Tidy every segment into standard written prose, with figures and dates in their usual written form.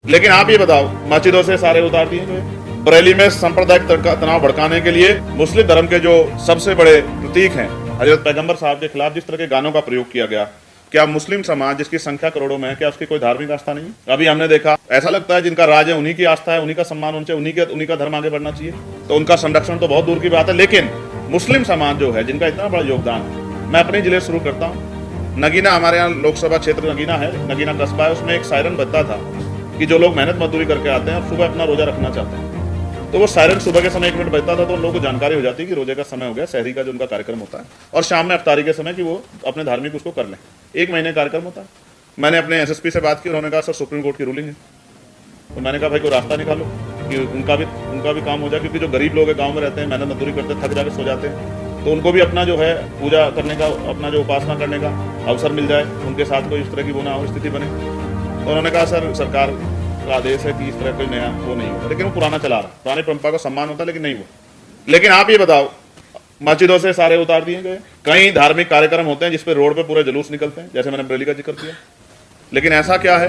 लेकिन आप ये बताओ, मस्जिदों से सारे उतार दिए गए। बरेली में सांप्रदायिक तनाव भड़काने के लिए मुस्लिम धर्म के जो सबसे बड़े प्रतीक हैं हजरत पैगंबर साहब के खिलाफ जिस तरह के गानों का प्रयोग किया गया, क्या मुस्लिम समाज जिसकी संख्या करोड़ों में है, क्या उसकी कोई धार्मिक आस्था नहीं है? अभी हमने देखा, ऐसा लगता है जिनका राज है उन्हीं की आस्था है, उन्हीं का सम्मान होना चाहिए, उन्हीं का धर्म आगे बढ़ना चाहिए, तो उनका संरक्षण तो बहुत दूर की बात है। लेकिन मुस्लिम समाज जो है, जिनका इतना बड़ा योगदान है, मैं अपने जिले शुरू करता हूँ। नगीना, हमारे यहाँ लोकसभा क्षेत्र नगीना है, नगीना कस्बा है, उसमें एक सायरन बजता था कि जो लोग मेहनत मजदूरी करके आते हैं और सुबह अपना रोजा रखना चाहते हैं, तो वो सायरन सुबह के समय 1 मिनट बजता था, तो उन लोगों को जानकारी हो जाती कि रोजे का समय हो गया, शहरी का जो उनका कार्यक्रम होता है, और शाम में अफ्तारी के समय कि वो अपने धार्मिक उसको कर लें। 1 महीने कार्यक्रम होता है। मैंने अपने एसएसपी से बात की, उन्होंने कहा सर सुप्रीम कोर्ट की रूलिंग है। तो मैंने कहा भाई कोई रास्ता निकालो कि उनका भी काम हो जाए, क्योंकि जो गरीब लोग गाँव में रहते हैं, मेहनत मजदूरी करते हैं, थक जाकर सो जाते हैं, तो उनको भी अपना जो है पूजा करने का, अपना जो उपासना करने का अवसर मिल जाए, उनके साथ कोई इस तरह की वो ना हो स्थिति बने। तो उन्होंने कहा सर सरकार का आदेश है कि इस तरह कोई नया वो नहीं होगा, लेकिन वो पुराना चला रहा, पुरानी परंपरा का सम्मान होता है, लेकिन नहीं हुआ। लेकिन आप ये बताओ, मस्जिदों से सारे उतार दिए गए। कई धार्मिक कार्यक्रम होते हैं जिसपे रोड पे पूरे जुलूस निकलते हैं, जैसे मैंने बरेली का जिक्र किया। लेकिन ऐसा क्या है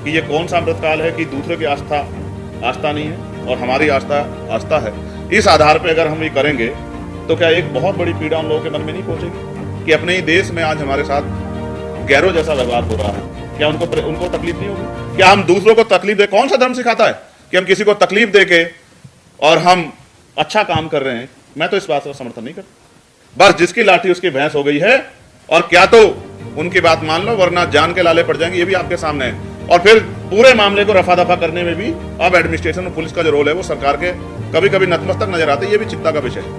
कि ये कौन सा अमृतकाल है कि दूसरे की आस्था नहीं है और हमारी आस्था है। इस आधार पर अगर हम ये करेंगे तो क्या एक बहुत बड़ी पीड़ा उन लोगों के मन में नहीं पहुंचेगी कि अपने ही देश में आज हमारे साथ गैरों जैसा व्यवहार हो रहा है? क्या उनको तकलीफ नहीं होगी? क्या हम दूसरों को तकलीफ दे? कौन सा धर्म सिखाता है कि हम किसी को तकलीफ दे के और हम अच्छा काम कर रहे हैं? मैं तो इस बात का समर्थन नहीं करता। बस जिसकी लाठी उसकी भैंस हो गई है, और क्या तो उनकी बात मान लो, वरना जान के लाले पड़ जाएंगे, ये भी आपके सामने है। और फिर पूरे मामले को रफा दफा करने में भी अब एडमिनिस्ट्रेशन और पुलिस का जो रोल है वो सरकार के कभी कभी नतमस्तक नजर आते हैं। ये भी चिंता का विषय है।